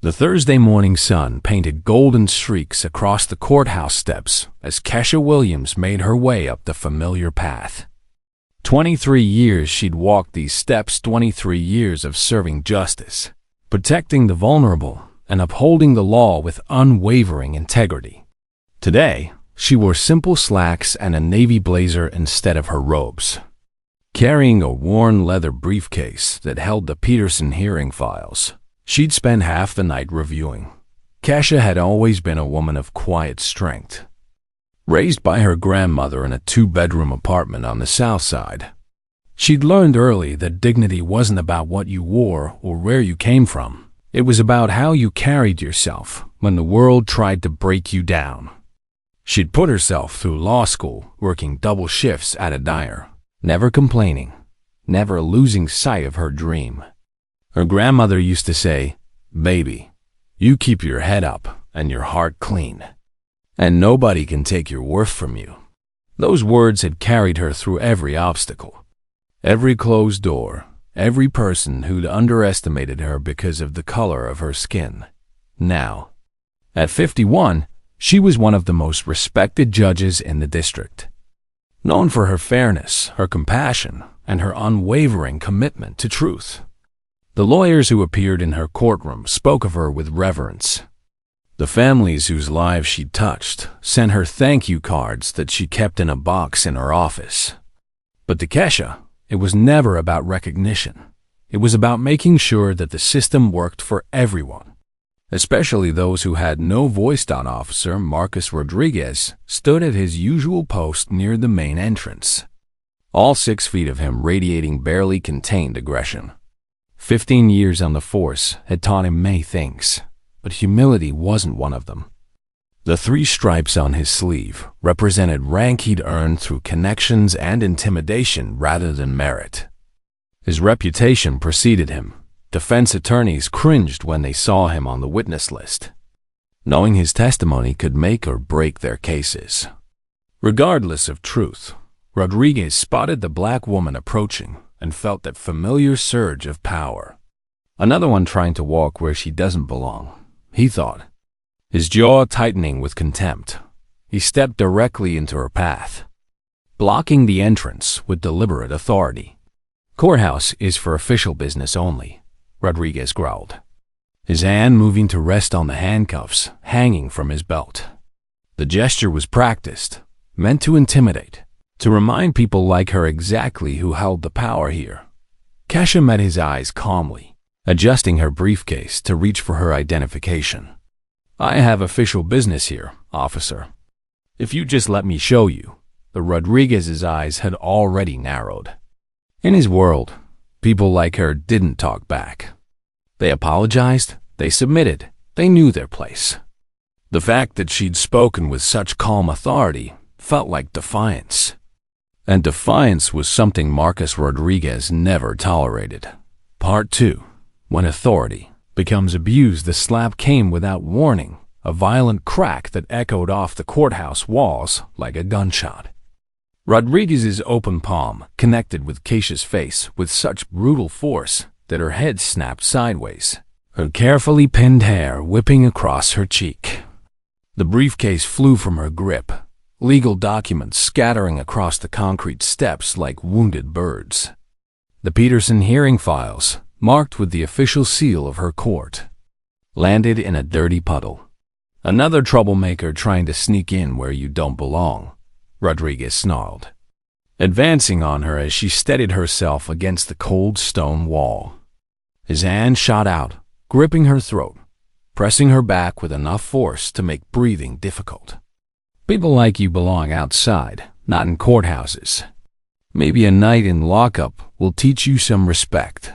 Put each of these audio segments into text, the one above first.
The Thursday morning sun painted golden streaks across the courthouse steps as Kesha Williams made her way up the familiar path. 23 years she'd walked these steps, 23 years of serving justice, protecting the vulnerable, and upholding the law with unwavering integrity. Today, she wore simple slacks and a navy blazer instead of her robes. Carrying a worn leather briefcase that held the Peterson hearing files she'd spent half the night reviewing, Kesha had always been a woman of quiet strength. Raised by her grandmother in a two-bedroom apartment on the South Side, she'd learned early that dignity wasn't about what you wore or where you came from. It was about how you carried yourself when the world tried to break you down. She'd put herself through law school, working double shifts at a diner, never complaining, never losing sight of her dream. Her grandmother used to say, "Baby, you keep your head up and your heart clean, and nobody can take your worth from you." Those words had carried her through every obstacle, every closed door, every person who'd underestimated her because of the color of her skin. Now, at 51, she was one of the most respected judges in the district, known for her fairness, her compassion, and her unwavering commitment to truth. The lawyers who appeared in her courtroom spoke of her with reverence. The families whose lives she'd touched sent her thank you cards that she kept in a box in her office. But to Kesha, it was never about recognition. It was about making sure that the system worked for everyone, especially those who had no voice. Officer Marcus Rodriguez stood at his usual post near the main entrance, all 6 feet of him radiating barely contained aggression. 15 years on the force had taught him many things, but humility wasn't one of them. The 3 stripes on his sleeve represented rank he'd earned through connections and intimidation rather than merit. His reputation preceded him. Defense attorneys cringed when they saw him on the witness list, knowing his testimony could make or break their cases. Regardless of truth, Rodriguez spotted the black woman approaching and felt that familiar surge of power. Another one trying to walk where she doesn't belong, he thought, his jaw tightening with contempt. He stepped directly into her path, blocking the entrance with deliberate authority. "Courthouse is for official business only," Rodriguez growled, his hand moving to rest on the handcuffs hanging from his belt. The gesture was practiced, meant to intimidate, to remind people like her exactly who held the power here. Kesha met his eyes calmly, adjusting her briefcase to reach for her identification. "I have official business here, officer. If you just let me show you." The Rodriguez's eyes had already narrowed. In his world, people like her didn't talk back. They apologized, they submitted, they knew their place. The fact that she'd spoken with such calm authority felt like defiance. And defiance was something Marcus Rodriguez never tolerated. Part 2. When authority becomes abused. The slap came without warning, a violent crack that echoed off the courthouse walls like a gunshot. Rodriguez's open palm connected with Kesha's face with such brutal force that her head snapped sideways, her carefully pinned hair whipping across her cheek. The briefcase flew from her grip, legal documents scattering across the concrete steps like wounded birds. The Peterson hearing files, marked with the official seal of her court, landed in a dirty puddle. "Another troublemaker trying to sneak in where you don't belong," Rodriguez snarled, advancing on her as she steadied herself against the cold stone wall. His hand shot out, gripping her throat, pressing her back with enough force to make breathing difficult. "People like you belong outside, not in courthouses. Maybe a night in lockup will teach you some respect."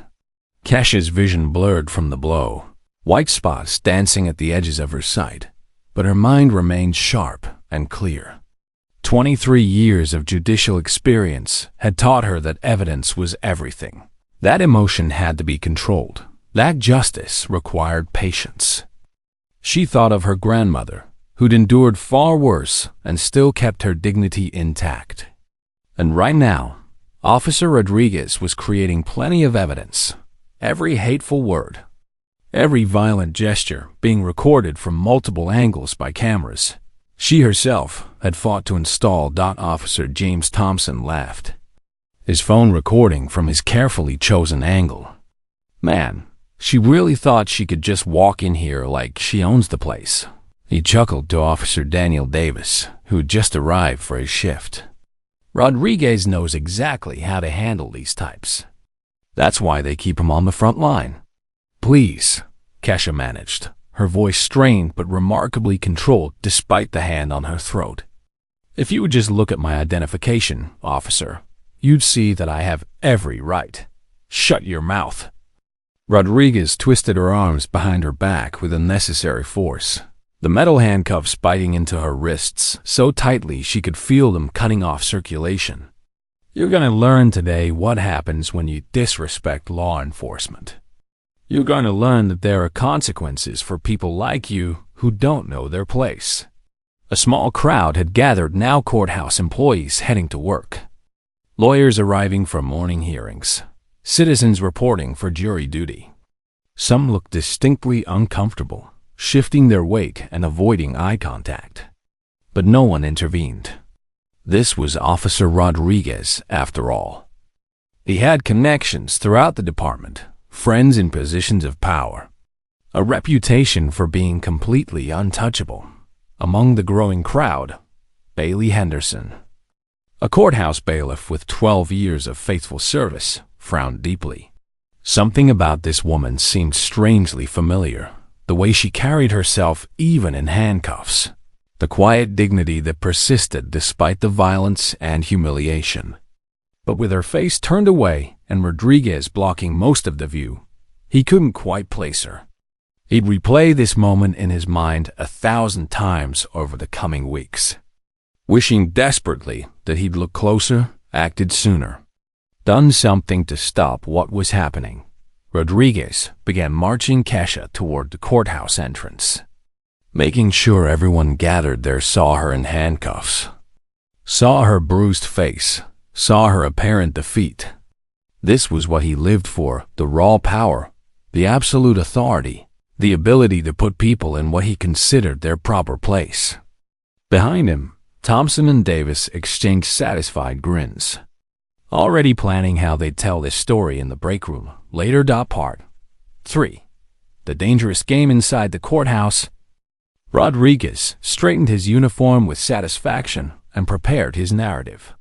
Kesha's vision blurred from the blow, white spots dancing at the edges of her sight, but her mind remained sharp and clear. 23 years of judicial experience had taught her that evidence was everything. That emotion had to be controlled. That justice required patience. She thought of her grandmother, who'd endured far worse and still kept her dignity intact. And right now, Officer Rodriguez was creating plenty of evidence. Every hateful word, every violent gesture being recorded from multiple angles by cameras. She herself had fought to install. Officer James Thompson laughed, his phone recording from his carefully chosen angle. Man, she really thought she could just walk in here like she owns the place. He chuckled to Officer Daniel Davis, who had just arrived for his shift. Rodriguez knows exactly how to handle these types. That's why they keep him on the front line. Please, Kesha managed, her voice strained but remarkably controlled despite the hand on her throat. If you would just look at my identification, officer, you'd see that I have every right. Shut your mouth. Rodriguez twisted her arms behind her back with unnecessary force, the metal handcuffs biting into her wrists so tightly she could feel them cutting off circulation. You're going to learn today what happens when you disrespect law enforcement. You're going to learn that there are consequences for people like you who don't know their place. A small crowd had gathered, now courthouse employees heading to work, lawyers arriving for morning hearings, citizens reporting for jury duty. Some looked distinctly uncomfortable, shifting their weight and avoiding eye contact. But no one intervened. This was Officer Rodriguez, after all. He had connections throughout the department, friends in positions of power, a reputation for being completely untouchable. Among the growing crowd, Bailey Henderson, a courthouse bailiff with 12 years of faithful service, frowned deeply. Something about this woman seemed strangely familiar. The way she carried herself even in handcuffs, the quiet dignity that persisted despite the violence and humiliation. But with her face turned away and Rodriguez blocking most of the view, he couldn't quite place her. He'd replay this moment in his mind 1,000 times over the coming weeks, wishing desperately that he'd looked closer, acted sooner, done something to stop what was happening. Rodriguez began marching Kesha toward the courthouse entrance, making sure everyone gathered there saw her in handcuffs, saw her bruised face, saw her apparent defeat. This was what he lived for, the raw power, the absolute authority, the ability to put people in what he considered their proper place. Behind him, Thompson and Davis exchanged satisfied grins, already planning how they'd tell this story in the break room. Later. Part 3. The dangerous game inside the courthouse. Rodriguez straightened his uniform with satisfaction and prepared his narrative.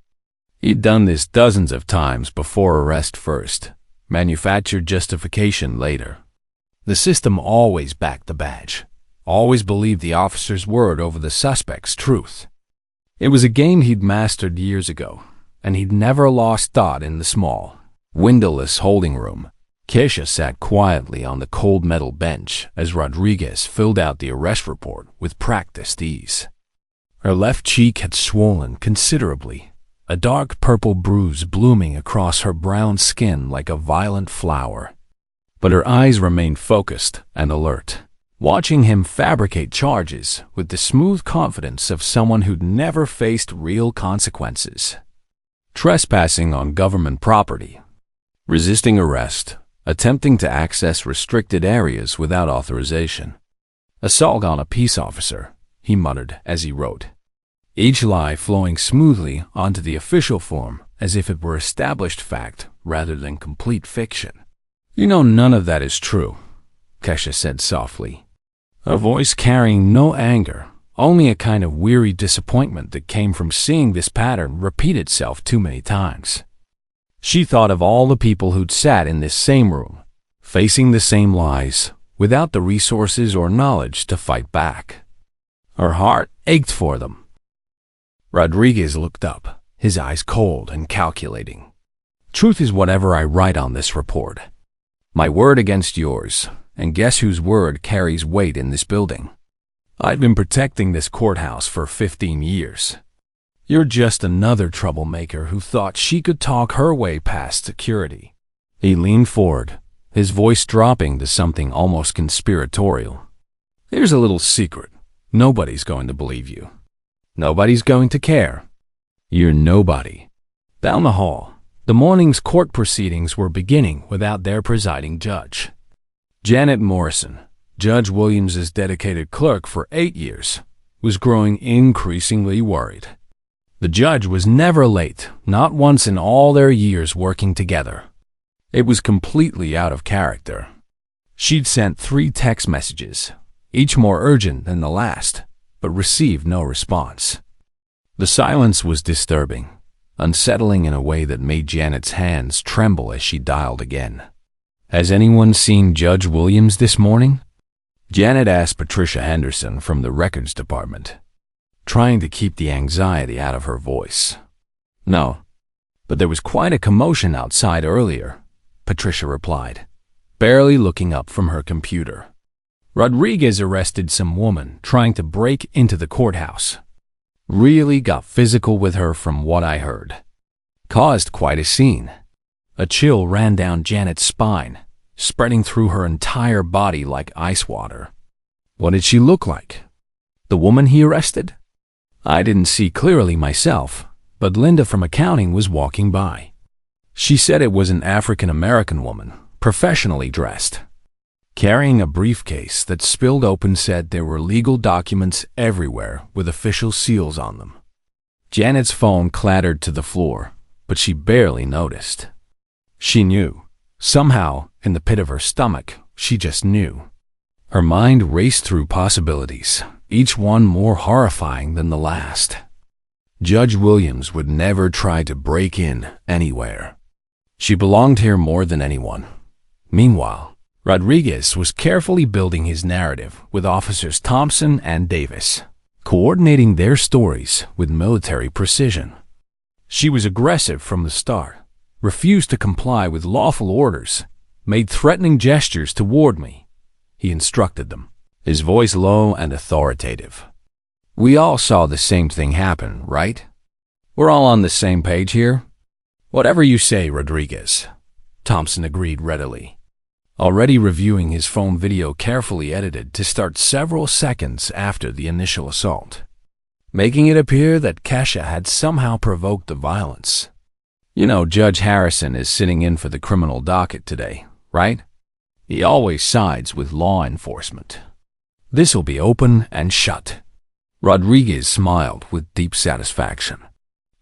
He'd done this dozens of times before. Arrest first, manufactured justification later. The system always backed the badge, always believed the officer's word over the suspect's truth. It was a game he'd mastered years ago, and he'd never lost thought. In the small, windowless holding room, Kesha sat quietly on the cold metal bench as Rodriguez filled out the arrest report with practiced ease. Her left cheek had swollen considerably, a dark purple bruise blooming across her brown skin like a violent flower. But her eyes remained focused and alert, watching him fabricate charges with the smooth confidence of someone who'd never faced real consequences. Trespassing on government property, resisting arrest, attempting to access restricted areas without authorization, assault on a peace officer, he muttered as he wrote, each lie flowing smoothly onto the official form as if it were established fact rather than complete fiction. You know, none of that is true, Kesha said softly, her voice carrying no anger, only a kind of weary disappointment that came from seeing this pattern repeat itself too many times. She thought of all the people who'd sat in this same room, facing the same lies, without the resources or knowledge to fight back. Her heart ached for them. Rodriguez looked up, his eyes cold and calculating. Truth is whatever I write on this report. My word against yours, and guess whose word carries weight in this building? I've been protecting this courthouse for 15 years. You're just another troublemaker who thought she could talk her way past security. He leaned forward, his voice dropping to something almost conspiratorial. Here's a little secret. Nobody's going to believe you. Nobody's going to care. You're nobody. Down the hall, the morning's court proceedings were beginning without their presiding judge. Janet Morrison, Judge Williams's dedicated clerk for 8 years, was growing increasingly worried. The judge was never late, not once in all their years working together. It was completely out of character. She'd sent 3 text messages, each more urgent than the last, but received no response. The silence was disturbing, unsettling in a way that made Janet's hands tremble as she dialed again. "Has anyone seen Judge Williams this morning?" Janet asked Patricia Henderson from the records department, trying to keep the anxiety out of her voice. "No, but there was quite a commotion outside earlier," Patricia replied, barely looking up from her computer. "Rodriguez arrested some woman trying to break into the courthouse. Really got physical with her from what I heard. Caused quite a scene." A chill ran down Janet's spine, spreading through her entire body like ice water. "What did she look like? The woman he arrested?" "I didn't see clearly myself, but Linda from accounting was walking by. She said it was an African-American woman, professionally dressed. Carrying a briefcase that spilled open said there were legal documents everywhere with official seals on them." Janet's phone clattered to the floor, but she barely noticed. She knew. Somehow, in the pit of her stomach, she just knew. Her mind raced through possibilities, each one more horrifying than the last. Judge Williams would never try to break in anywhere. She belonged here more than anyone. Meanwhile, Rodriguez was carefully building his narrative with officers Thompson and Davis, coordinating their stories with military precision. She was aggressive from the start, refused to comply with lawful orders, made threatening gestures toward me. He instructed them, his voice low and authoritative. "We all saw the same thing happen, right? We're all on the same page here?" "Whatever you say, Rodriguez," Thompson agreed readily, already reviewing his phone video carefully edited to start several seconds after the initial assault, making it appear that Kesha had somehow provoked the violence. "You know Judge Harrison is sitting in for the criminal docket today, right? He always sides with law enforcement. This'll be open and shut." Rodriguez smiled with deep satisfaction.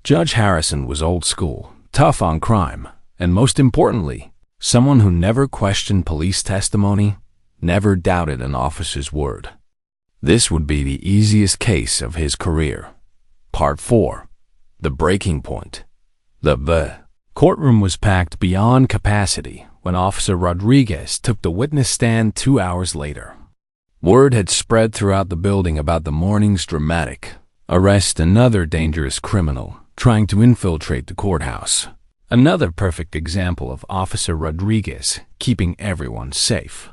Judge Harrison was old school, tough on crime, and most importantly, someone who never questioned police testimony, never doubted an officer's word. This would be the easiest case of his career. Part 4. The Breaking Point. The courtroom was packed beyond capacity when Officer Rodriguez took the witness stand 2 hours later. Word had spread throughout the building about the morning's dramatic arrest, another dangerous criminal trying to infiltrate the courthouse. Another perfect example of Officer Rodriguez keeping everyone safe.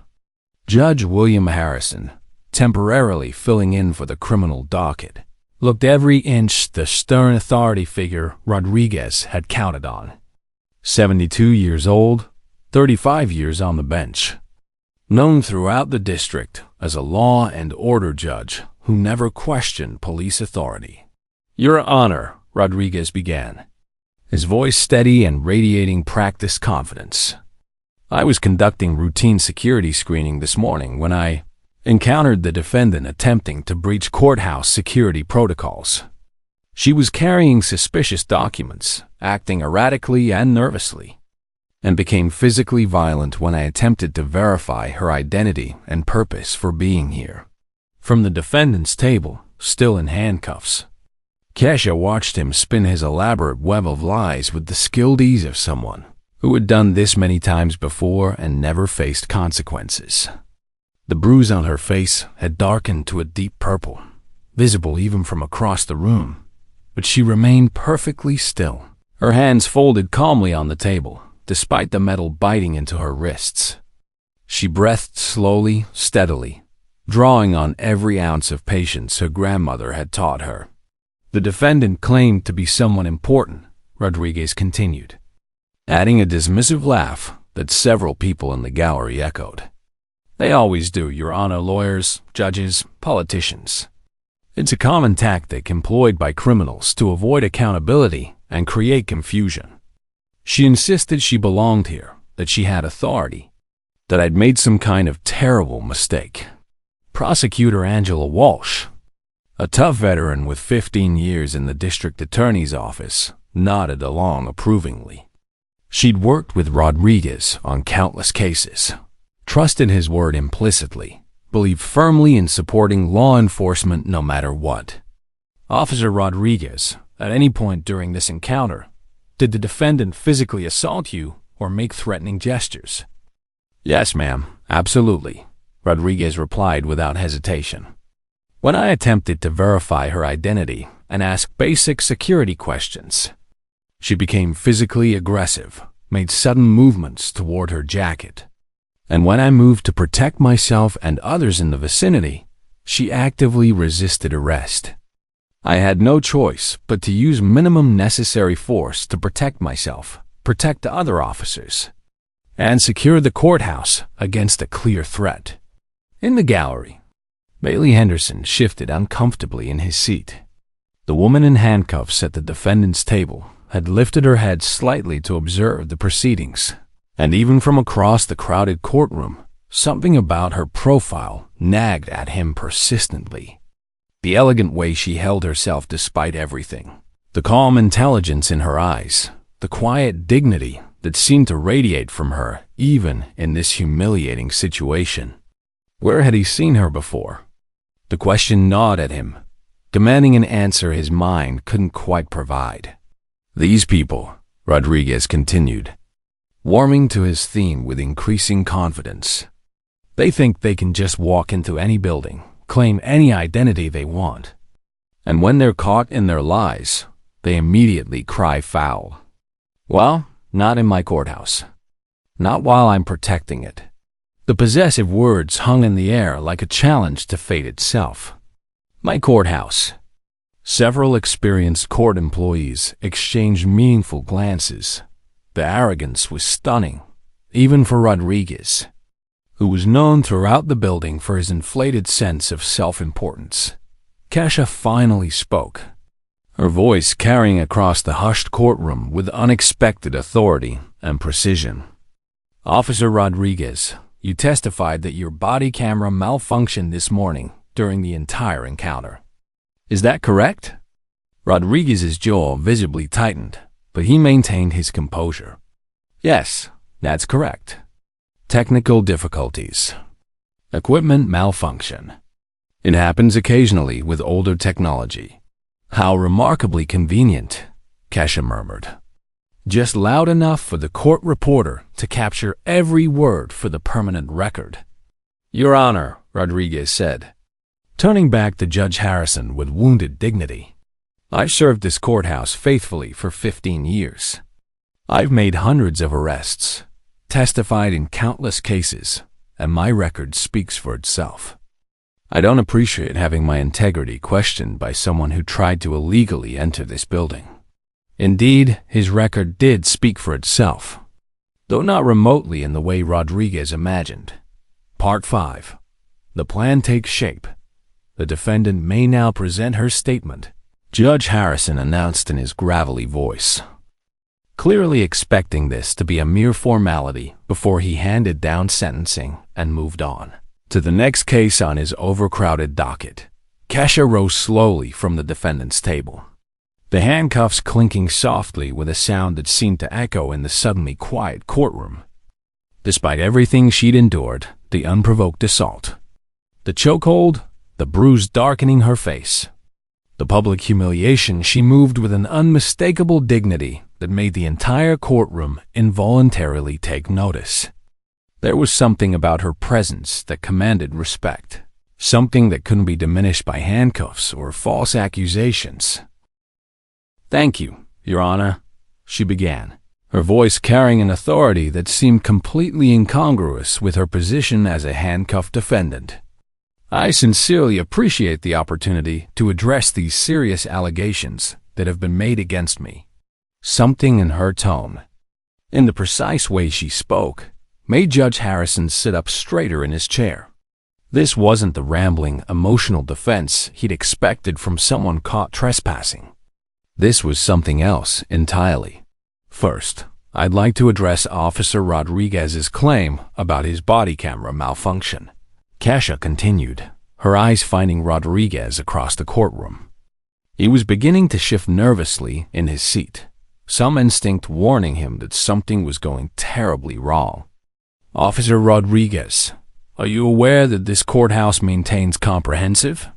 Judge William Harrison, temporarily filling in for the criminal docket, looked every inch the stern authority figure Rodriguez had counted on. 72 years old, 35 years on the bench. Known throughout the district as a law and order judge who never questioned police authority. "Your Honor," Rodriguez began, his voice steady and radiating practiced confidence. "I was conducting routine security screening this morning when I encountered the defendant attempting to breach courthouse security protocols. She was carrying suspicious documents, acting erratically and nervously, and became physically violent when I attempted to verify her identity and purpose for being here." From the defendant's table, still in handcuffs, Kesha watched him spin his elaborate web of lies with the skilled ease of someone who had done this many times before and never faced consequences. The bruise on her face had darkened to a deep purple, visible even from across the room, but she remained perfectly still, her hands folded calmly on the table, despite the metal biting into her wrists. She breathed slowly, steadily, drawing on every ounce of patience her grandmother had taught her. "The defendant claimed to be someone important," Rodriguez continued, adding a dismissive laugh that several people in the gallery echoed. "They always do, Your Honor, lawyers, judges, politicians. It's a common tactic employed by criminals to avoid accountability and create confusion. She insisted she belonged here, that she had authority. that I'd made some kind of terrible mistake. Prosecutor Angela Walsh, a tough veteran with 15 years in the district attorney's office, nodded along approvingly. She'd worked with Rodriguez on countless cases, trusted his word implicitly, believed firmly in supporting law enforcement no matter what. Officer Rodriguez, at any point during this encounter, did the defendant physically assault you or make threatening gestures? Yes, ma'am, absolutely, Rodriguez replied without hesitation. When I attempted to verify her identity and ask basic security questions, she became physically aggressive, made sudden movements toward her jacket. And when I moved to protect myself and others in the vicinity, she actively resisted arrest. I had no choice but to use minimum necessary force to protect myself, protect the other officers, and secure the courthouse against a clear threat. In the gallery, Bailey Henderson shifted uncomfortably in his seat. The woman in handcuffs at the defendant's table had lifted her head slightly to observe the proceedings, and even from across the crowded courtroom, something about her profile nagged at him persistently. The elegant way she held herself despite everything, the calm intelligence in her eyes, the quiet dignity that seemed to radiate from her even in this humiliating situation. Where had he seen her before? The question gnawed at him, demanding an answer his mind couldn't quite provide. These people, Rodriguez continued, warming to his theme with increasing confidence. They think they can just walk into any building, claim any identity they want. And when they're caught in their lies, they immediately cry foul. Well, not in my courthouse. Not while I'm protecting it. The possessive words hung in the air like a challenge to fate itself. My courthouse. Several experienced court employees exchanged meaningful glances. The arrogance was stunning, even for Rodriguez, who was known throughout the building for his inflated sense of self-importance. Kesha finally spoke, her voice carrying across the hushed courtroom with unexpected authority and precision. Officer Rodriguez, you testified that your body camera malfunctioned this morning during the entire encounter. Is that correct? Rodriguez's jaw visibly tightened, but he maintained his composure. Yes, that's correct. Technical difficulties. Equipment malfunction. It happens occasionally with older technology. How remarkably convenient, Kesha murmured. Just loud enough for the court reporter to capture every word for the permanent record. Your Honor, Rodriguez said, turning back to Judge Harrison with wounded dignity. I've served this courthouse faithfully for 15 years. I've made hundreds of arrests, testified in countless cases, and my record speaks for itself. I don't appreciate having my integrity questioned by someone who tried to illegally enter this building. Indeed, his record did speak for itself, though not remotely in the way Rodriguez imagined. Part 5. The plan takes shape. The defendant may now present her statement, Judge Harrison announced in his gravelly voice, clearly expecting this to be a mere formality before he handed down sentencing and moved on to the next case on his overcrowded docket. Kesha rose slowly from the defendant's table, the handcuffs clinking softly with a sound that seemed to echo in the suddenly quiet courtroom. Despite everything she'd endured, the unprovoked assault, the chokehold, the bruise darkening her face, the public humiliation, she moved with an unmistakable dignity that made the entire courtroom involuntarily take notice. There was something about her presence that commanded respect, something that couldn't be diminished by handcuffs or false accusations. Thank you, Your Honor, she began, her voice carrying an authority that seemed completely incongruous with her position as a handcuffed defendant. I sincerely appreciate the opportunity to address these serious allegations that have been made against me. Something in her tone, in the precise way she spoke, made Judge Harrison sit up straighter in his chair. This wasn't the rambling, emotional defense he'd expected from someone caught trespassing. This was something else entirely. First, I'd like to address Officer Rodriguez's claim about his body camera malfunction. Kesha continued, her eyes finding Rodriguez across the courtroom. He was beginning to shift nervously in his seat, some instinct warning him that something was going terribly wrong. Officer Rodriguez, are you aware that this courthouse maintains comprehensive,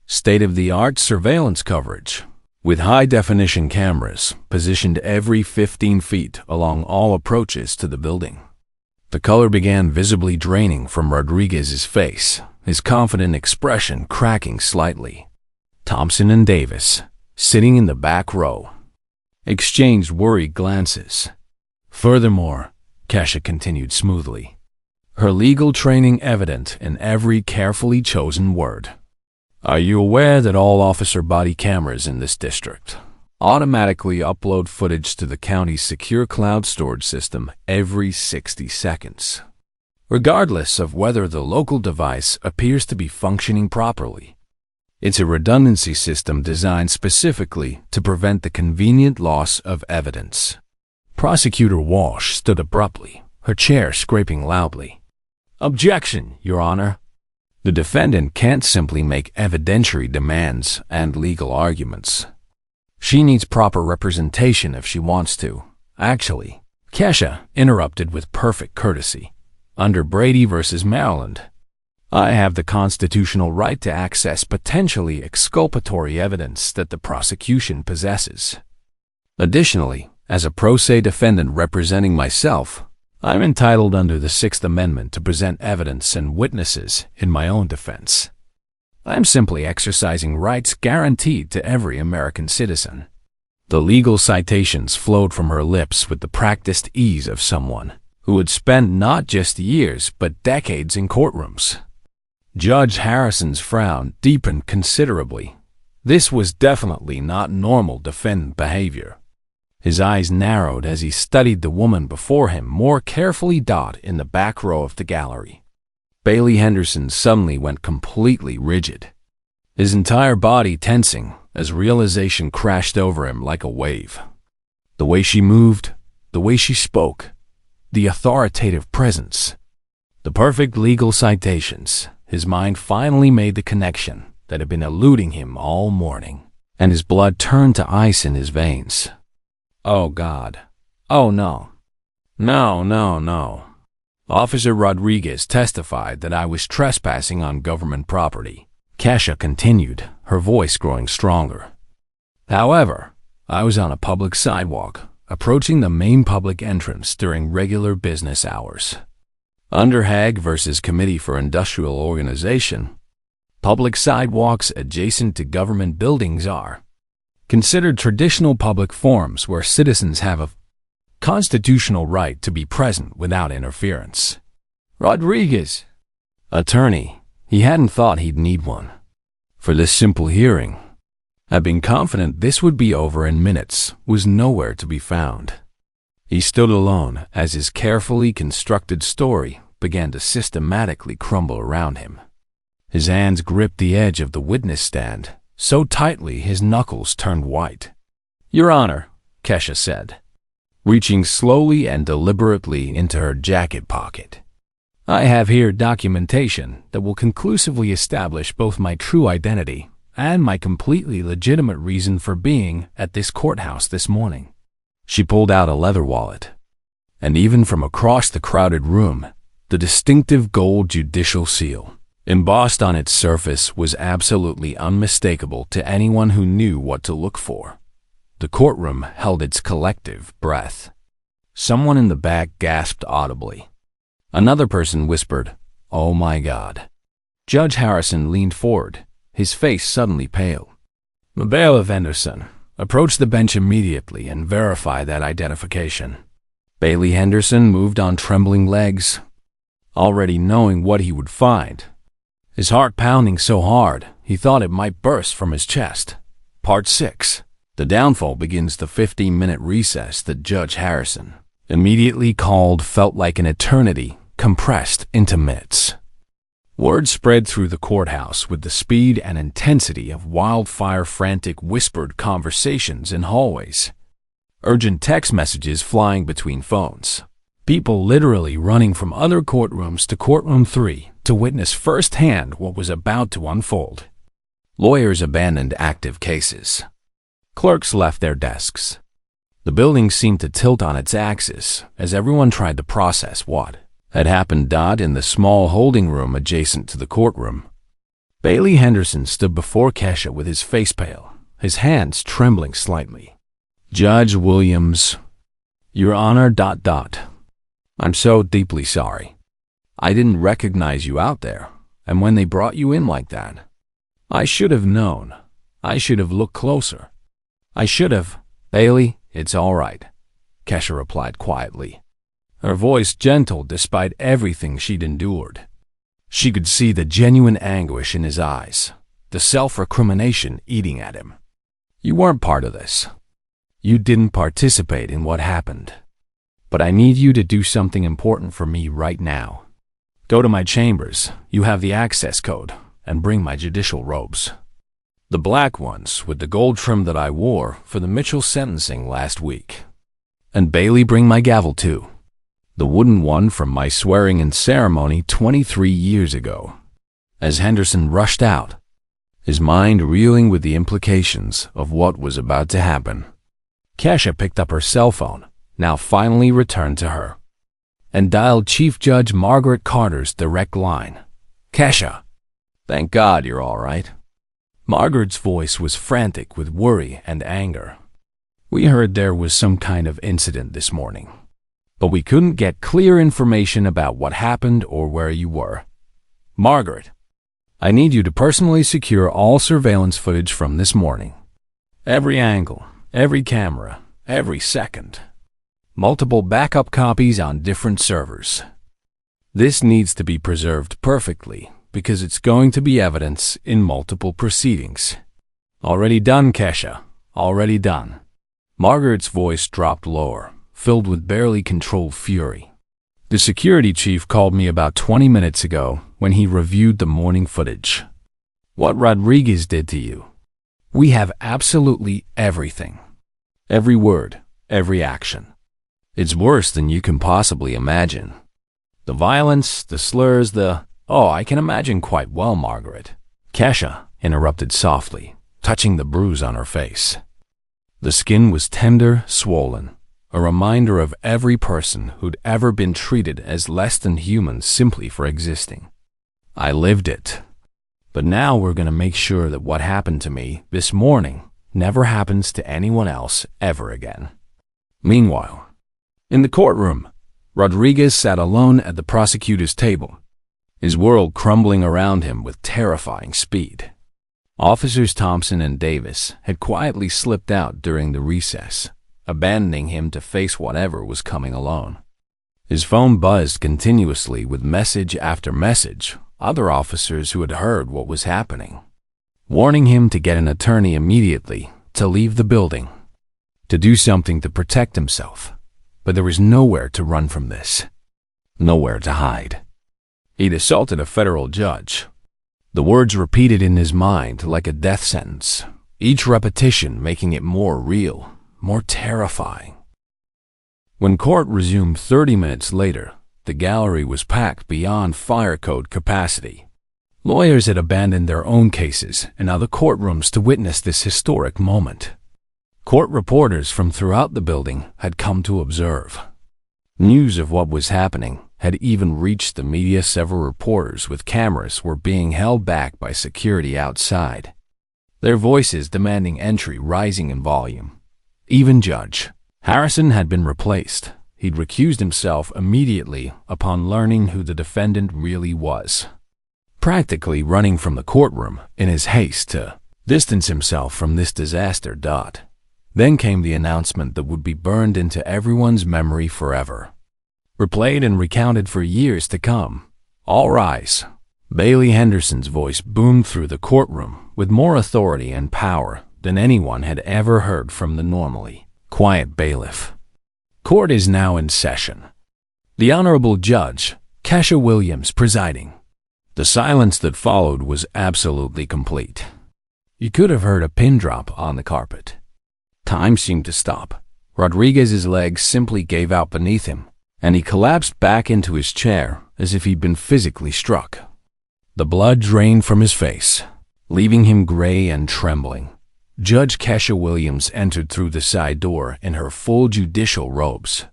state-of-the-art surveillance coverage, with high-definition cameras positioned every 15 feet along all approaches to the building? The color began visibly draining from Rodriguez's face, his confident expression cracking slightly. Thompson and Davis, sitting in the back row, exchanged worried glances. Furthermore, Kesha continued smoothly, her legal training evident in every carefully chosen word. Are you aware that all officer body cameras in this district automatically upload footage to the county's secure cloud storage system every 60 seconds, regardless of whether the local device appears to be functioning properly? It's a redundancy system designed specifically to prevent the convenient loss of evidence. Prosecutor Walsh stood abruptly, her chair scraping loudly. Objection, Your Honor. The defendant can't simply make evidentiary demands and legal arguments. She needs proper representation if she wants to. Actually, Kesha interrupted with perfect courtesy. Under Brady v. Maryland, I have the constitutional right to access potentially exculpatory evidence that the prosecution possesses. Additionally, as a pro se defendant representing myself, I'm entitled under the Sixth Amendment to present evidence and witnesses in my own defense. I'm simply exercising rights guaranteed to every American citizen. The legal citations flowed from her lips with the practiced ease of someone who had spent not just years but decades in courtrooms. Judge Harrison's frown deepened considerably. This was definitely not normal defendant behavior. His eyes narrowed as he studied the woman before him more carefully. In the back row of the gallery, Bailey Henderson suddenly went completely rigid, his entire body tensing as realization crashed over him like a wave. The way she moved, the way she spoke, the authoritative presence, the perfect legal citations. His mind finally made the connection that had been eluding him all morning, and his blood turned to ice in his veins. Oh, God. Oh, no. No. Officer Rodriguez testified that I was trespassing on government property. Kesha continued, her voice growing stronger. However, I was on a public sidewalk, approaching the main public entrance during regular business hours. Under Hague v. Committee for Industrial Organization, public sidewalks adjacent to government buildings are considered traditional public forums where citizens have a constitutional right to be present without interference. Rodriguez, attorney, he hadn't thought he'd need one for this simple hearing, had been confident this would be over in minutes, was nowhere to be found. He stood alone as his carefully constructed story began to systematically crumble around him. His hands gripped the edge of the witness stand so tightly his knuckles turned white. Your Honor, Kesha said, reaching slowly and deliberately into her jacket pocket. I have here documentation that will conclusively establish both my true identity and my completely legitimate reason for being at this courthouse this morning. She pulled out a leather wallet, and even from across the crowded room, the distinctive gold judicial seal, embossed on its surface, was absolutely unmistakable to anyone who knew what to look for. The courtroom held its collective breath. Someone in the back gasped audibly. Another person whispered, "Oh my God." Judge Harrison leaned forward, his face suddenly pale. Bailiff Henderson, approach the bench immediately and verify that identification. Bailey Henderson moved on trembling legs, already knowing what he would find. His heart pounding so hard, he thought it might burst from his chest. Part 6. The downfall begins. The 15-minute recess that Judge Harrison immediately called felt like an eternity compressed into minutes. Word spread through the courthouse with the speed and intensity of wildfire, frantic whispered conversations in hallways. urgent text messages flying between phones. People literally running from other courtrooms to courtroom 3 to witness firsthand what was about to unfold. Lawyers abandoned active cases. Clerks left their desks. The building seemed to tilt on its axis as everyone tried to process what had happened. In the small holding room adjacent to the courtroom, Bailey Henderson stood before Kesha with his face pale, his hands trembling slightly. "Judge Williams, Your Honor, I'm so deeply sorry. I didn't recognize you out there, and when they brought you in like that, I should have known. I should have looked closer. I should have." "Bailey, it's all right," Kesha replied quietly, her voice gentle despite everything she'd endured. She could see the genuine anguish in his eyes, the self-recrimination eating at him. "You weren't part of this. You didn't participate in what happened. But I need you to do something important for me right now. Go to my chambers, you have the access code, and bring my judicial robes. The black ones with the gold trim that I wore for the Mitchell sentencing last week. And Bailey, bring my gavel too. The wooden one from my swearing-in ceremony 23 years ago." As Henderson rushed out, his mind reeling with the implications of what was about to happen, Kesha picked up her cell phone, now finally returned to her, and dialed Chief Judge Margaret Carter's direct line. "Kesha, thank God you're all right." Margaret's voice was frantic with worry and anger. "We heard there was some kind of incident this morning, but we couldn't get clear information about what happened or where you were. Margaret, I need you to personally secure all surveillance footage from this morning. Every angle, every camera, every second. Multiple backup copies on different servers. This needs to be preserved perfectly because it's going to be evidence in multiple proceedings." "Already done, Kesha. Already done." Margaret's voice dropped lower, filled with barely controlled fury. "The security chief called me about 20 minutes ago when he reviewed the morning footage. What Rodriguez did to you. We have absolutely everything. Every word, every action. It's worse than you can possibly imagine. The violence, the slurs, Oh, I can imagine quite well, Margaret," Kesha interrupted softly, touching the bruise on her face. The skin was tender, swollen, a reminder of every person who'd ever been treated as less than human simply for existing. "I lived it. But now we're going to make sure that what happened to me this morning never happens to anyone else ever again." Meanwhile, in the courtroom, Rodriguez sat alone at the prosecutor's table, his world crumbling around him with terrifying speed. Officers Thompson and Davis had quietly slipped out during the recess, abandoning him to face whatever was coming alone. His phone buzzed continuously with message after message, other officers who had heard what was happening, warning him to get an attorney immediately, to leave the building, to do something to protect himself. But there was nowhere to run from this, nowhere to hide. He'd assaulted a federal judge. The words repeated in his mind like a death sentence, each repetition making it more real, more terrifying. When court resumed 30 minutes later, the gallery was packed beyond fire code capacity. Lawyers had abandoned their own cases and other courtrooms to witness this historic moment. Court reporters from throughout the building had come to observe. News of what was happening had even reached the media. Several reporters with cameras were being held back by security outside, their voices demanding entry rising in volume. Even Judge Harrison had been replaced. He'd recused himself immediately upon learning who the defendant really was, practically running from the courtroom in his haste to distance himself from this disaster. Then came the announcement that would be burned into everyone's memory forever, replayed and recounted for years to come. "All rise." Bailey Henderson's voice boomed through the courtroom with more authority and power than anyone had ever heard from the normally quiet bailiff. "Court is now in session. The Honorable Judge Kesha Williams presiding." The silence that followed was absolutely complete. You could have heard a pin drop on the carpet. Time seemed to stop, Rodriguez's legs simply gave out beneath him, and he collapsed back into his chair as if he'd been physically struck. The blood drained from his face, leaving him gray and trembling. Judge Kesha Williams entered through the side door in her full judicial robes,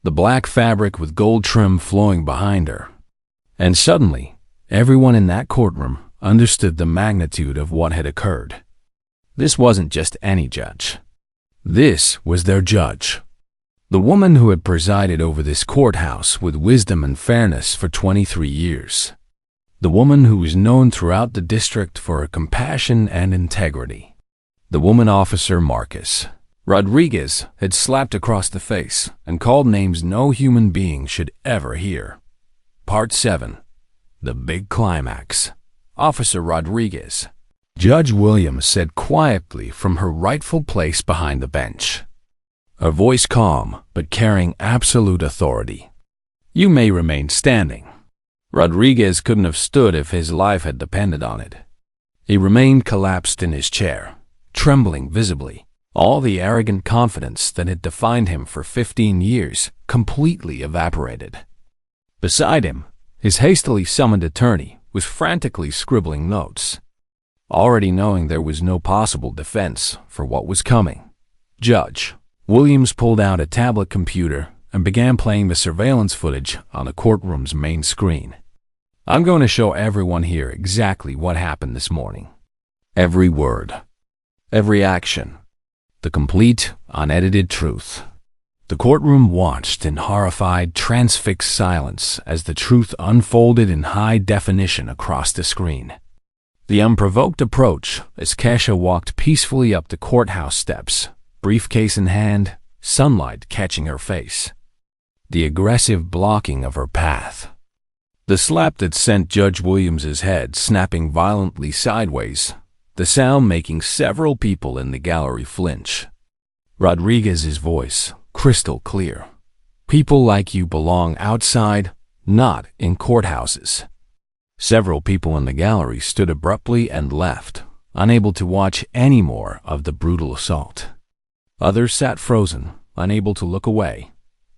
the black fabric with gold trim flowing behind her. And suddenly, everyone in that courtroom understood the magnitude of what had occurred. This wasn't just any judge. This was their judge. The woman who had presided over this courthouse with wisdom and fairness for 23 years. The woman who was known throughout the district for her compassion and integrity. The woman Officer Marcus Rodriguez had slapped across the face and called names no human being should ever hear. Part 7. The Big Climax. Officer Rodriguez. Judge Williams said quietly from her rightful place behind the bench, her voice calm but carrying absolute authority. You may remain standing. Rodriguez couldn't have stood if his life had depended on it. He remained collapsed in his chair, trembling visibly. All the arrogant confidence that had defined him for 15 years completely evaporated. Beside him, his hastily summoned attorney was frantically scribbling notes, already knowing there was no possible defense for what was coming. Judge Williams pulled out a tablet computer and began playing the surveillance footage on the courtroom's main screen. I'm going to show everyone here exactly what happened this morning. Every word, every action, the complete, unedited truth. The courtroom watched in horrified, transfixed silence as the truth unfolded in high definition across the screen. The unprovoked approach as Kesha walked peacefully up the courthouse steps, briefcase in hand, sunlight catching her face. The aggressive blocking of her path. The slap that sent Judge Williams's head snapping violently sideways, the sound making several people in the gallery flinch. Rodriguez's voice, crystal clear. People like you belong outside, not in courthouses. Several people in the gallery stood abruptly and left, unable to watch any more of the brutal assault. Others sat frozen, unable to look away,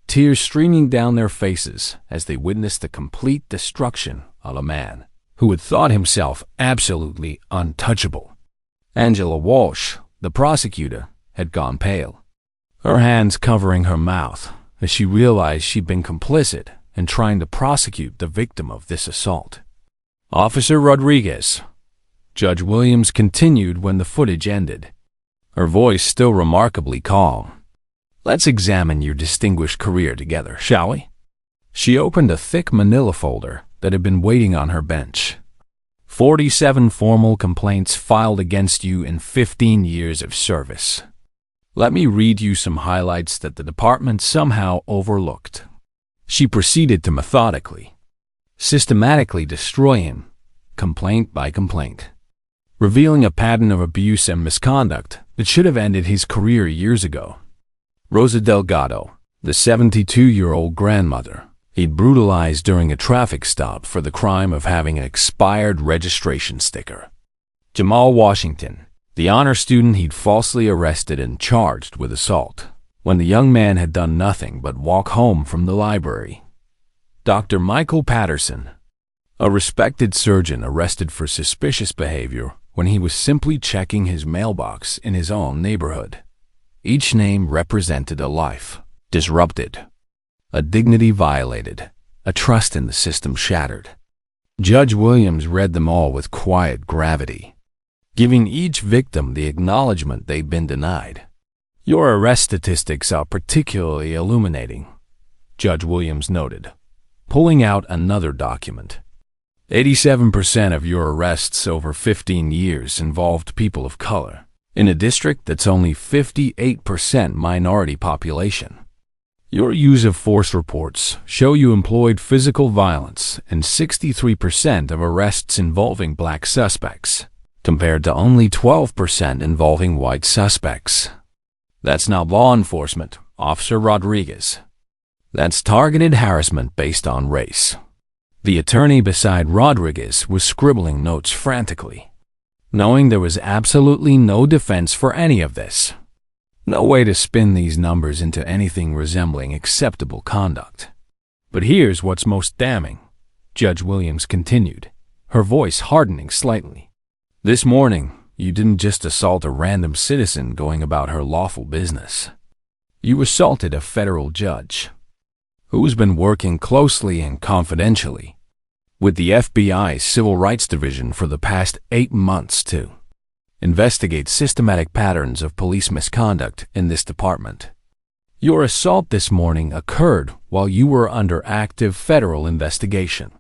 tears streaming down their faces as they witnessed the complete destruction of a man who had thought himself absolutely untouchable. Angela Walsh, the prosecutor, had gone pale, her hands covering her mouth as she realized she'd been complicit in trying to prosecute the victim of this assault. Officer Rodriguez. Judge Williams continued when the footage ended, her voice still remarkably calm. Let's examine your distinguished career together, shall we? She opened a thick manila folder that had been waiting on her bench. 47 formal complaints filed against you in 15 years of service. Let me read you some highlights that the department somehow overlooked. She proceeded to methodically, systematically destroy him, complaint by complaint, revealing a pattern of abuse and misconduct that should have ended his career years ago. Rosa Delgado, the 72-year-old grandmother he'd brutalized during a traffic stop for the crime of having an expired registration sticker. Jamal Washington, the honor student he'd falsely arrested and charged with assault, when the young man had done nothing but walk home from the library. Dr. Michael Patterson, a respected surgeon arrested for suspicious behavior when he was simply checking his mailbox in his own neighborhood. Each name represented a life disrupted, a dignity violated, a trust in the system shattered. Judge Williams read them all with quiet gravity, giving each victim the acknowledgement they'd been denied. Your arrest statistics are particularly illuminating, Judge Williams noted, pulling out another document. 87% of your arrests over 15 years involved people of color, in a district that's only 58% minority population. Your use of force reports show you employed physical violence in 63% of arrests involving black suspects, compared to only 12% involving white suspects. That's not law enforcement, Officer Rodriguez. That's targeted harassment based on race. The attorney beside Rodriguez was scribbling notes frantically, knowing there was absolutely no defense for any of this. No way to spin these numbers into anything resembling acceptable conduct. But here's what's most damning, Judge Williams continued, her voice hardening slightly. This morning, you didn't just assault a random citizen going about her lawful business. You assaulted a federal judge who's been working closely and confidentially with the FBI's Civil Rights Division for the past 8 months to investigate systematic patterns of police misconduct in this department. Your assault this morning occurred while you were under active federal investigation.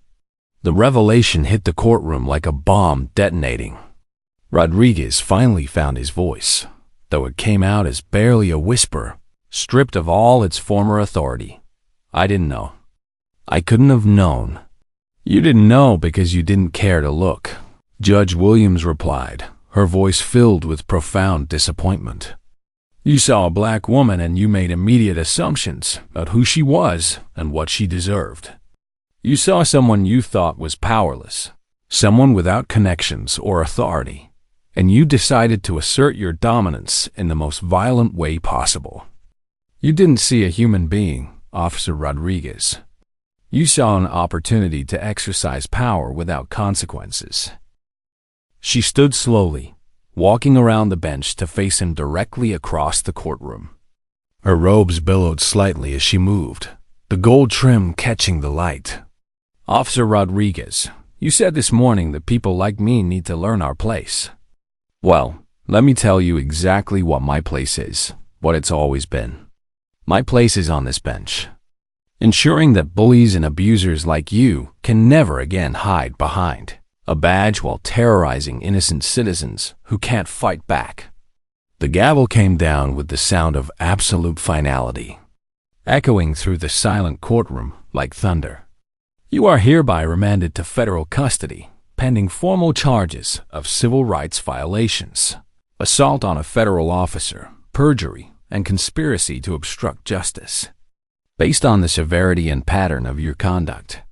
The revelation hit the courtroom like a bomb detonating. Rodriguez finally found his voice, though it came out as barely a whisper, stripped of all its former authority. I didn't know. I couldn't have known. You didn't know because you didn't care to look, Judge Williams replied, her voice filled with profound disappointment. You saw a black woman and you made immediate assumptions about who she was and what she deserved. You saw someone you thought was powerless, someone without connections or authority, and you decided to assert your dominance in the most violent way possible. You didn't see a human being, Officer Rodriguez. You saw an opportunity to exercise power without consequences. She stood slowly, walking around the bench to face him directly across the courtroom. Her robes billowed slightly as she moved, the gold trim catching the light. Officer Rodriguez, you said this morning that people like me need to learn our place. Well, let me tell you exactly what my place is, what it's always been. My place is on this bench, ensuring that bullies and abusers like you can never again hide behind a badge while terrorizing innocent citizens who can't fight back. The gavel came down with the sound of absolute finality, echoing through the silent courtroom like thunder. You are hereby remanded to federal custody, pending formal charges of civil rights violations, assault on a federal officer, perjury, and conspiracy to obstruct justice. Based on the severity and pattern of your conduct,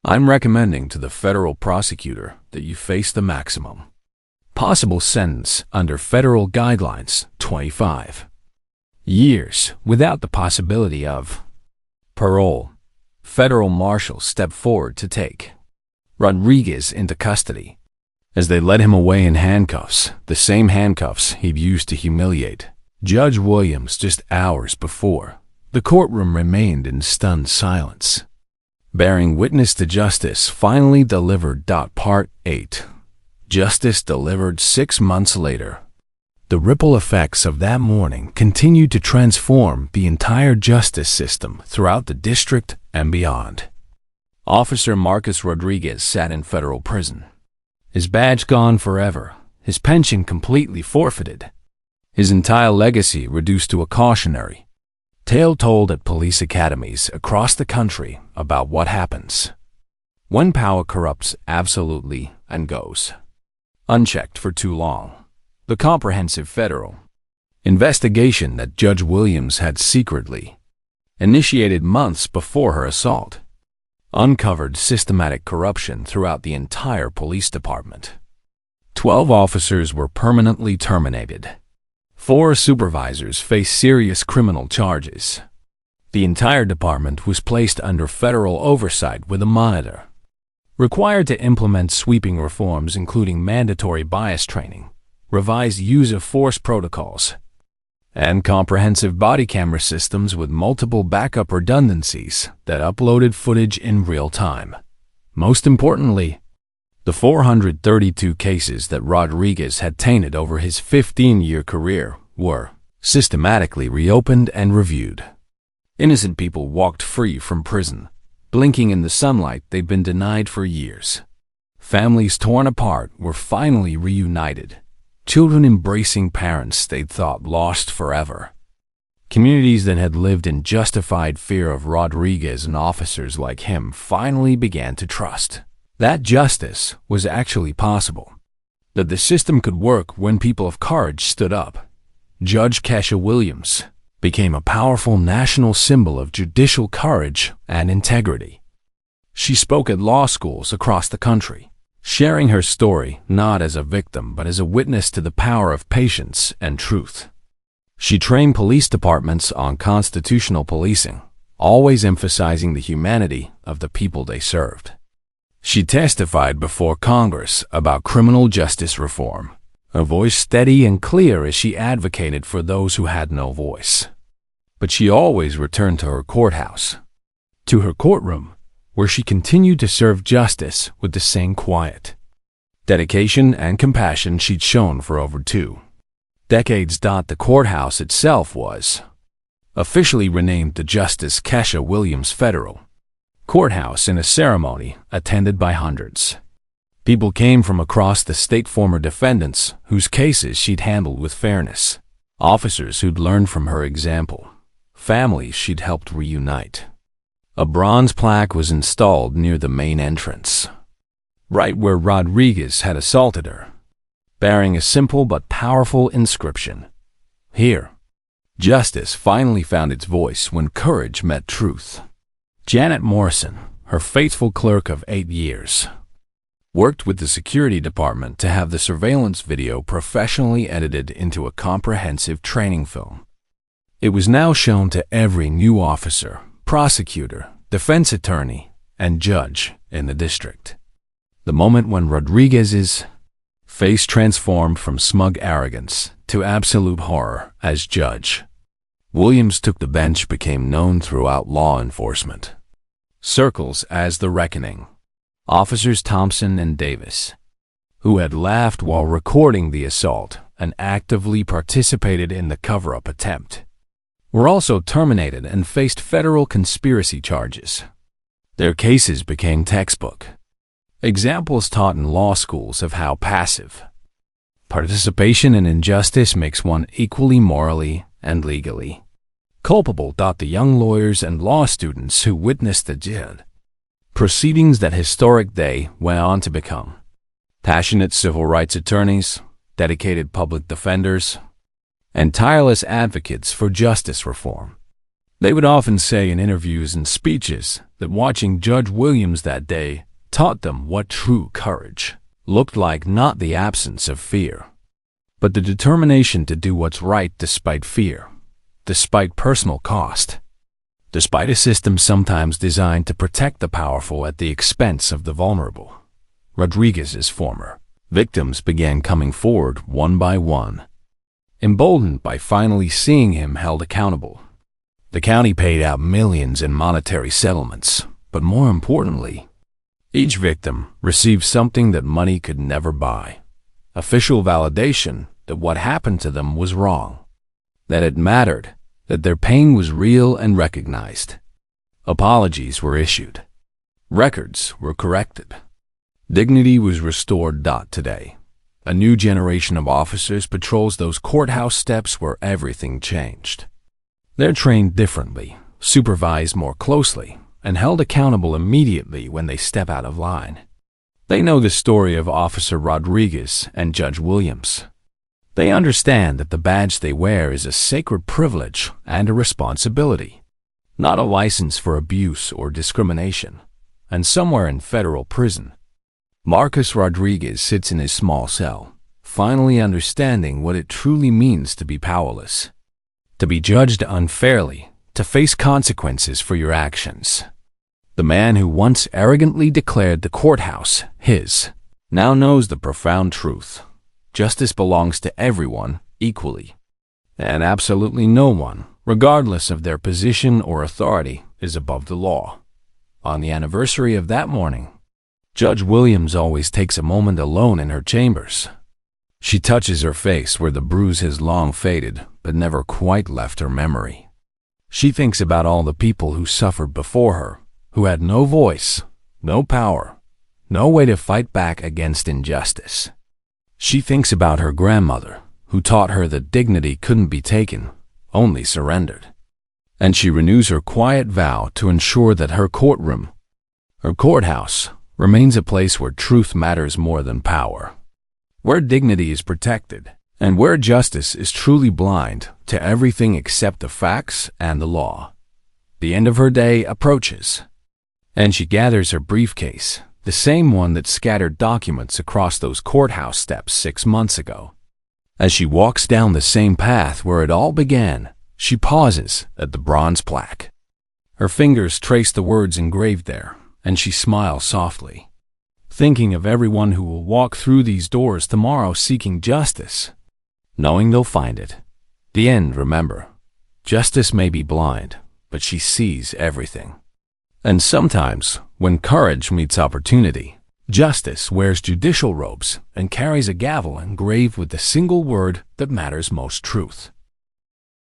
I'm recommending to the federal prosecutor that you face the maximum possible sentence under federal guidelines, 25 years, without the possibility of parole. Federal marshals stepped forward to take Rodriguez into custody as they led him away in handcuffs, the same handcuffs he'd used to humiliate Judge Williams just hours before. The courtroom remained in stunned silence. Bearing witness to justice finally delivered. Part 8. Justice delivered 6 months later. The ripple effects of that morning continued to transform the entire justice system throughout the district and beyond. Officer Marcus Rodriguez sat in federal prison, his badge gone forever, his pension completely forfeited, his entire legacy reduced to a cautionary tale told at police academies across the country about what happens when power corrupts absolutely and goes unchecked for too long. The comprehensive federal investigation that Judge Williams had secretly initiated months before her assault uncovered systematic corruption throughout the entire police department. 12 officers were permanently terminated. 4 supervisors faced serious criminal charges. The entire department was placed under federal oversight with a monitor, required to implement sweeping reforms including mandatory bias training, revised use of force protocols, and comprehensive body camera systems with multiple backup redundancies that uploaded footage in real time. Most importantly, the 432 cases that Rodriguez had tainted over his 15-year career were systematically reopened and reviewed. Innocent people walked free from prison, blinking in the sunlight they'd been denied for years. Families torn apart were finally reunited, children embracing parents they'd thought lost forever. Communities that had lived in justified fear of Rodriguez and officers like him finally began to trust that justice was actually possible, that the system could work when people of courage stood up. Judge Kesha Williams became a powerful national symbol of judicial courage and integrity. She spoke at law schools across the country, sharing her story not as a victim but as a witness to the power of patience and truth. She trained police departments on constitutional policing, always emphasizing the humanity of the people they served. She testified before Congress about criminal justice reform, her voice steady and clear as she advocated for those who had no voice. But she always returned to her courthouse, to her courtroom, where she continued to serve justice with the same quiet, dedication, and compassion she'd shown for over 2 decades. The courthouse itself was officially renamed the Justice Kesha Williams Federal Courthouse in a ceremony attended by hundreds. People came from across the state, former defendants whose cases she'd handled with fairness, officers who'd learned from her example, families she'd helped reunite. A bronze plaque was installed near the main entrance, right where Rodriguez had assaulted her, bearing a simple but powerful inscription: "Here, justice finally found its voice when courage met truth." Janet Morrison, her faithful clerk of 8 years, worked with the security department to have the surveillance video professionally edited into a comprehensive training film. It was now shown to every new officer, prosecutor, defense attorney, and judge in the district. The moment when Rodriguez's face transformed from smug arrogance to absolute horror as Judge Williams took the bench became known throughout law enforcement circles as the reckoning. Officers Thompson and Davis, who had laughed while recording the assault and actively participated in the cover-up attempt, were also terminated and faced federal conspiracy charges. Their cases became textbook examples taught in law schools of how passive participation in injustice makes one equally morally and legally culpable. The young lawyers and law students who witnessed the jihad proceedings that historic day went on to become passionate civil rights attorneys, dedicated public defenders, and tireless advocates for justice reform. They would often say in interviews and speeches that watching Judge Williams that day taught them what true courage looked like, not the absence of fear, but the determination to do what's right despite fear, despite personal cost, despite a system sometimes designed to protect the powerful at the expense of the vulnerable. Rodriguez's former victims began coming forward one by one, emboldened by finally seeing him held accountable. The county paid out millions in monetary settlements, but more importantly, each victim received something that money could never buy: official validation that what happened to them was wrong, that it mattered, that their pain was real and recognized. Apologies were issued. Records were corrected. Dignity was restored. Today, a new generation of officers patrols those courthouse steps where everything changed. They're trained differently, supervised more closely, and held accountable immediately when they step out of line. They know the story of Officer Rodriguez and Judge Williams. They understand that the badge they wear is a sacred privilege and a responsibility, not a license for abuse or discrimination. And somewhere in federal prison, Marcus Rodriguez sits in his small cell, finally understanding what it truly means to be powerless, to be judged unfairly, to face consequences for your actions. The man who once arrogantly declared the courthouse his now knows the profound truth: justice belongs to everyone equally, and absolutely no one, regardless of their position or authority, is above the law. On the anniversary of that morning, Judge Williams always takes a moment alone in her chambers. She touches her face where the bruise has long faded but never quite left her memory. She thinks about all the people who suffered before her, who had no voice, no power, no way to fight back against injustice. She thinks about her grandmother, who taught her that dignity couldn't be taken, only surrendered. And she renews her quiet vow to ensure that her courtroom, her courthouse, remains a place where truth matters more than power, where dignity is protected, and where justice is truly blind to everything except the facts and the law. The end of her day approaches, and she gathers her briefcase, the same one that scattered documents across those courthouse steps 6 months ago. As she walks down the same path where it all began, she pauses at the bronze plaque. Her fingers trace the words engraved there, and she smiles softly, thinking of everyone who will walk through these doors tomorrow seeking justice, knowing they'll find it. The end, remember. Justice may be blind, but she sees everything. And sometimes, when courage meets opportunity, justice wears judicial robes and carries a gavel engraved with the single word that matters most: truth.